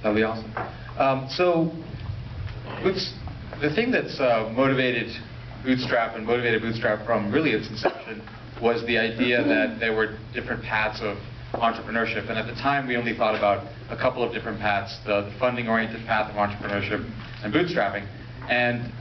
That'll be awesome. So, the thing that's motivated Bootstrap and motivated Bootstrap from really its inception was the idea that there were different paths of entrepreneurship. And at the time, we only thought about a couple of different paths, the funding-oriented path of entrepreneurship and bootstrapping. And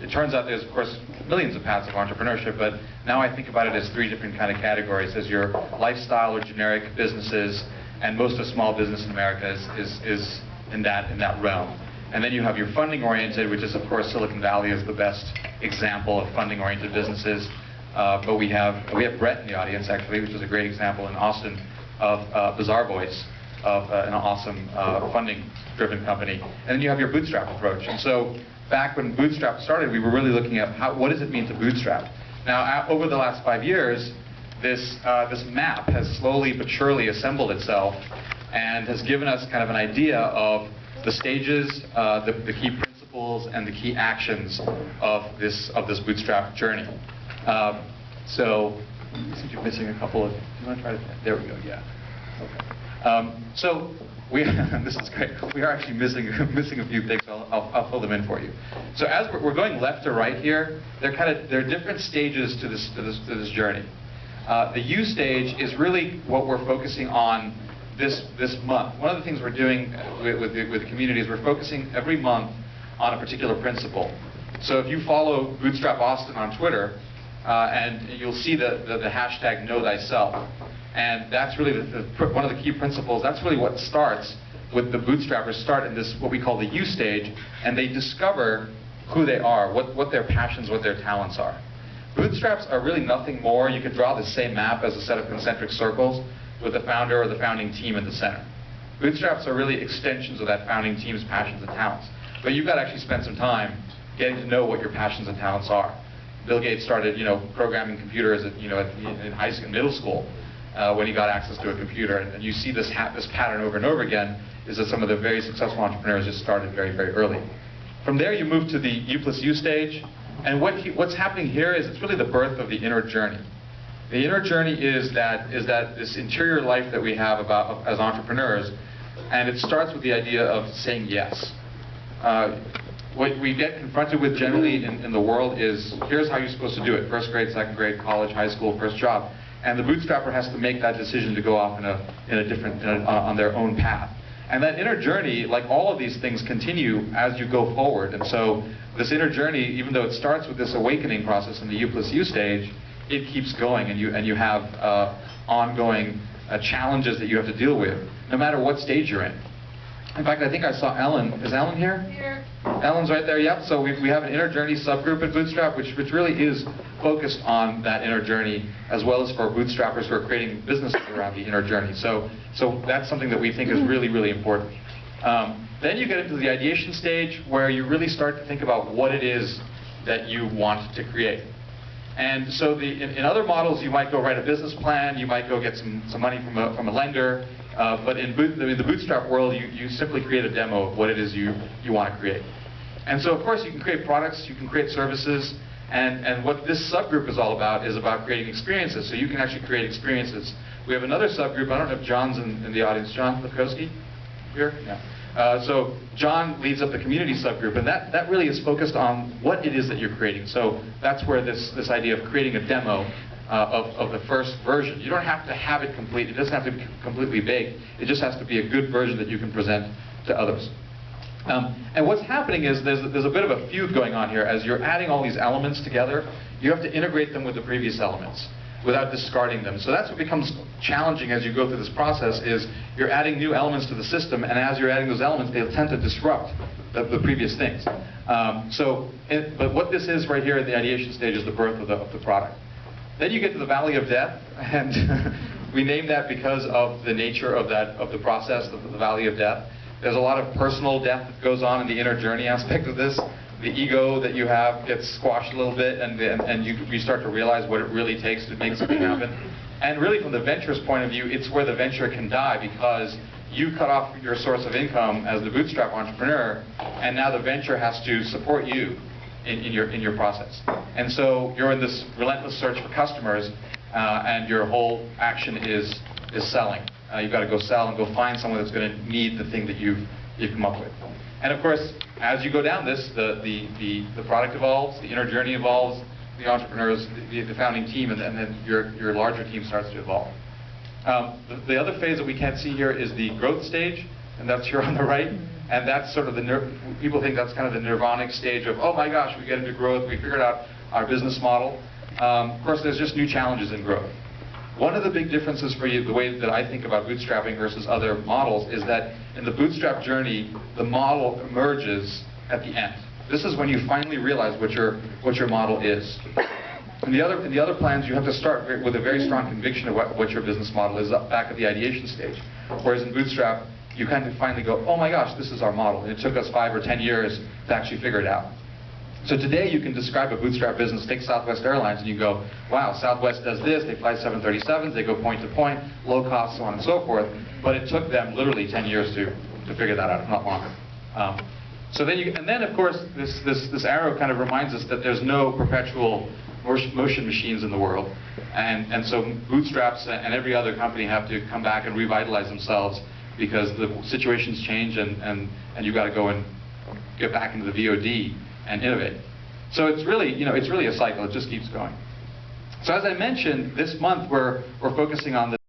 it turns out there's, of course, millions of paths of entrepreneurship, but now I think about it as three different kind of categories. There's your lifestyle or generic businesses, and most of small business in America is in that realm. And then you have your funding-oriented, which is, of course, Silicon Valley is the best example of funding-oriented businesses. But we have Brett in the audience, actually, which is a great example in Austin of Bazaar Voice, of an awesome funding-driven company. And then you have your bootstrap approach. And so back when Bootstrap started, we were really looking at what does it mean to bootstrap. Now, over the last 5 years, this map has slowly but surely assembled itself and has given us kind of an idea of the stages, the key principles, and the key actions of this bootstrap journey. So, I think you're missing a couple of. Do you want to try to? There we go. Yeah. Okay. So this is great. We are actually missing a few things. So I'll fill them in for you. So as we're going left to right here, there are different stages to this journey. The U stage is really what we're focusing on this month. One of the things we're doing with the community is we're focusing every month on a particular principle. So if you follow Bootstrap Austin on Twitter, and you'll see the hashtag Know Thyself, and that's really one of the key principles. That's really what starts with the bootstrappers start in this what we call the U stage, and they discover who they are, what their passions, what their talents are. Bootstraps are really nothing more. You could draw the same map as a set of concentric circles with the founder or the founding team in the center. Bootstraps are really extensions of that founding team's passions and talents. But you've got to actually spend some time getting to know what your passions and talents are. Bill Gates started, programming computers at, in high school, middle school, when he got access to a computer. And you see this pattern over and over again, is that some of the very successful entrepreneurs just started very, very early. From there, you move to the U plus U stage. And what's happening here is it's really the birth of the inner journey. The inner journey is that this interior life that we have as entrepreneurs, and it starts with the idea of saying yes. What we get confronted with generally in the world is, here's how you're supposed to do it. First grade, second grade, college, high school, first job. And the bootstrapper has to make that decision to go off on their own path. And that inner journey, like all of these things, continue as you go forward. And so this inner journey, even though it starts with this awakening process in the U plus U stage, it keeps going, and you have ongoing challenges that you have to deal with, no matter what stage you're in. In fact, I think I saw Ellen. Is Ellen here? Here. Ellen's right there, yep. So we have an inner journey subgroup at Bootstrap, which really is focused on that inner journey, as well as for bootstrappers who are creating businesses around the inner journey. So that's something that we think is really, really important. Then you get into the ideation stage, where you really start to think about what it is that you want to create. And so in other models, you might go write a business plan, you might go get some money from a lender, but in the bootstrap world, you simply create a demo of what it is you want to create. And so, of course, you can create products, you can create services, and what this subgroup is all about is about creating experiences. So you can actually create experiences. We have another subgroup. I don't know if John's in the audience. John Lefkowski? Here? Yeah. So John leads up the community subgroup, and that really is focused on what it is that you're creating. So that's where this idea of creating a demo of the first version. You don't have to have it complete. It doesn't have to be completely baked. It just has to be a good version that you can present to others. And what's happening is there's a bit of a feud going on here. As you're adding all these elements together, you have to integrate them with the previous elements without discarding them. So that's what becomes challenging as you go through this process, is you're adding new elements to the system, and as you're adding those elements, they tend to disrupt the previous things. But what this is right here at the ideation stage is the birth of the product. Then you get to the Valley of Death, and we named that because of the nature of the process, the Valley of Death. There's a lot of personal death that goes on in the inner journey aspect of this. The ego that you have gets squashed a little bit, and you start to realize what it really takes to make something happen. And really, from the venture's point of view, it's where the venture can die, because you cut off your source of income as the bootstrap entrepreneur, and now the venture has to support you in your process. And so you're in this relentless search for customers, and your whole action is selling. You've got to go sell and go find someone that's going to need the thing that you've come up with. And of course, as you go down this, the product evolves, the inner journey evolves, the entrepreneurs, the founding team, and then your larger team starts to evolve. The other phase that we can't see here is the growth stage, and that's here on the right. And that's sort of people think that's kind of the nirvanic stage of, oh my gosh, we get into growth, we figured out our business model. Of course, there's just new challenges in growth. One of the big differences for you, the way that I think about bootstrapping versus other models, is that in the bootstrap journey, the model emerges at the end. This is when you finally realize what your model is. In the other plans, you have to start with a very strong conviction of what your business model is back at the ideation stage. Whereas in bootstrap, you kind of finally go, oh my gosh, this is our model. And it took us 5 or 10 years to actually figure it out. So today you can describe a bootstrap business, take Southwest Airlines, and you go, wow, Southwest does this, they fly 737s, they go point to point, low cost, so on and so forth. But it took them literally 10 years to figure that out, if not longer. And then of course, this arrow kind of reminds us that there's no perpetual motion machines in the world. And so bootstraps and every other company have to come back and revitalize themselves because the situations change and you've got to go and get back into the VOD and innovate. So it's really a cycle. It just keeps going. So as I mentioned, this month we're focusing on